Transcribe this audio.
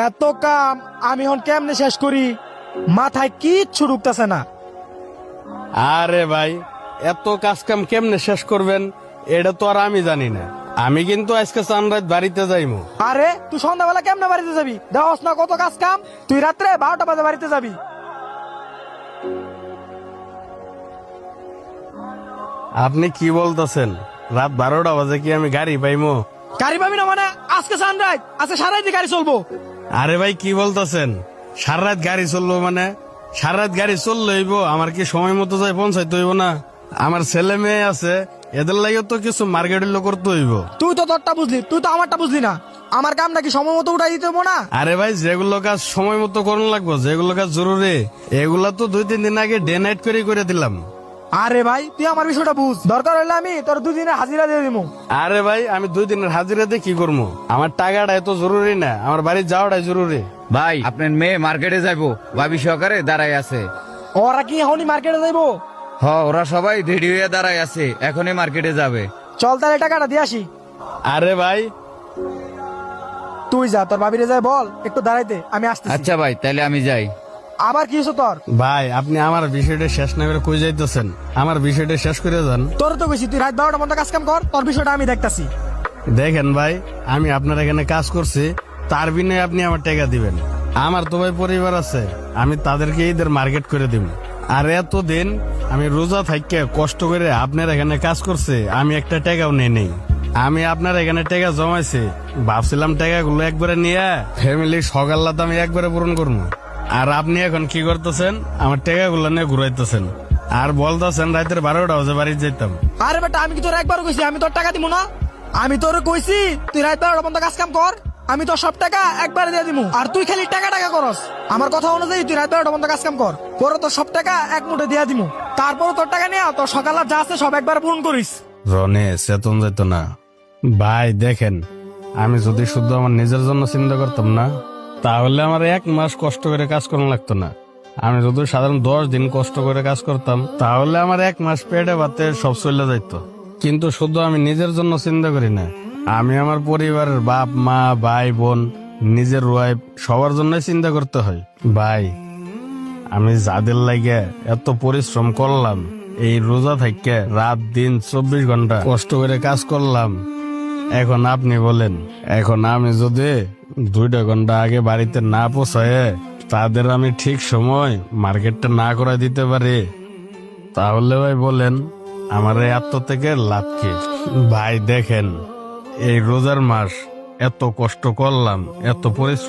এত কাম আমি এখন কেমনে শেষ করি, মাথায় কিচ্ছু ঢুকতেছে না। আরে ভাই, এত কাজ কাম কেমনে শেষ করবেন এটা তো আর আমি জানি না। আমি কিন্তু আজকে সানরাইজ বাড়িতে যাইমু। আরে তুই সন্ধ্যাবেলা কেমনে বাড়িতে যাবি? দেওয়াস না কত কাজ কাম, তুই রাত্রে 12টা বাজে বাড়িতে যাবি। আপনি কি বলতেছেন? রাত 12টা বাজে কি আমি গাড়ি পাইমু? গাড়ি পাবি না মানে? আজকে সানরাইজ, আজকে সারাইতে গাড়ি চলবো। আরে ভাই কি বলতেছেন? সারা রাত গাড়ি চলবো মানে? সারা রাত গাড়ি চললে হইব, আমার কি সময় মতো যাই পৌঁছাইতে হইব না? আমার ছেলে মেয়ে আছে, এদের লাগে তো কিছু মার্কেটের লোক করতে হইব। তুই তো তোরটা বুঝলি, তুই তো আমারটা বুঝলি না। আমার কামটা কি সময় মতো উঠাই দিতে হবো না? আরে ভাই, যেগুলো কাজ সময় মতো করুন লাগবো, যেগুলো কাজ জরুরি, এগুলা তো 2-3 দিন আগে ডে নাইট করে দিলাম। আরে ভাই তুই আমার বিষয়টা বুঝ, দরকার হলে আমি তোর 2 দিনের হাজিরা দিয়ে দিব। আরে ভাই, আমি 2 দিনের হাজিরা দিয়ে কি করবো? আমার টাকাটা এত জরুরি না, আমার বাড়ি যাওয়াটাই জরুরি। ভাই আপনার মেয়ে মার্কেটে যাইবো, ভাবি সহকারে দাঁড়াই আছে। ওরা কি এখনই মার্কেটে যাইবো? ওরা সবাই রেডি হয়ে দাঁড়াই আছে, এখনই মার্কেটে যাবে। চল তাহলে টাকাটা দিয়ে আসি। আরে ভাই, তুই যা, তোর ভাবিরে যাই বল একটু দাঁড়াইতে, আমি আসতেছি। আচ্ছা ভাই, তাহলে আমি যাই। আবার কি হয়েছে তোর? ভাই আপনি আমার বিষয়টা শেষ না করে কই যাইতেছেন? আমার বিষয়টা শেষ করে যান। তোর তো কইছি তুই রাত 12টা পর্যন্ত কাজ কাম কর, তোর বিষয়টা আমি দেখতাছি। দেখেন ভাই, আমি আপনার এখানে কাজ করছি, তার বিনিময়ে আপনি আমার টাকা দিবেন। আমার তো ভাই পরিবার আছে, আমি তাদেরকে ঈদের মার্কেট করে দিব। আর এতদিন আমি রোজা থাইকে কষ্ট করে আপনার এখানে কাজ করছে, আমি একটা টাকাও নেই। আমি আপনার এখানে টাকা জমাইছি, ভাবছিলাম টাকাগুলো একবারে নিয়ে ফ্যামিলির সকাল্লাতে আমি একবারে পূরণ করবো। আর আপনি এখন কি করতেছেন? আমার টাকাগুলো নিয়ে ঘুরাইতেছেন আর বলতেছেন রাতের 12টা বাজে বাড়ি যেতাম। আরে বেটা, আমি কি তোর একবার কইছি আমি তোর টাকা দিব না? আমি তোর কইছি তুই রাত 12টা পর্যন্ত কাজ কাম কর, আমি তোর সব টাকা একবারে দিয়ে দিব। আর তুই খালি টাকা টাকা করস। আমার কথা অনুযায়ী তুই রাত 12টা পর্যন্ত কাজ কাম কর, পরে তোর সব টাকা এক মুঠে দিয়ে দিব। তারপরে তোর টাকা নিয়ে তোর সকাল যা আছে সব একবার পূরণ করিস। রনে চেতন যেত না। ভাই দেখেন, আমি যদি শুধু আমার নিজের জন্য চিন্তা করতাম না, তাহলে আমার 1 মাস কষ্ট করে কাজ করা লাগতো না। আমি যদি সাধারণ 10 দিন কষ্ট করে কাজ করতাম, তাহলে আমার 1 মাস পেটে ভাতে সব চলে যাইত। কিন্তু শুধু আমি নিজের জন্য চিন্তা করি না, আমি আমার পরিবারের বাপ মা ভাই বোন নিজের ওয়াইফ সবার জন্যই চিন্তা করতে হয়। ভাই আমি যাদের লাগে এত পরিশ্রম করলাম, এই রোজা থেকে রাত দিন 24 ঘন্টা কষ্ট করে কাজ করলাম, এখন আপনি বলেন, এখন আমি যদি 2টা ঘন্টা আগে বাড়িতে না পৌঁছায় তাদের আমি ঠিক সময় মার্কেটটা না করে দিতে পারি, তাহলে ভাই বলেন আমার এত থেকে লাভ কি? ভাই দেখেন, এই রোজার মাস এত কষ্ট করলাম, এত পরিশ্রম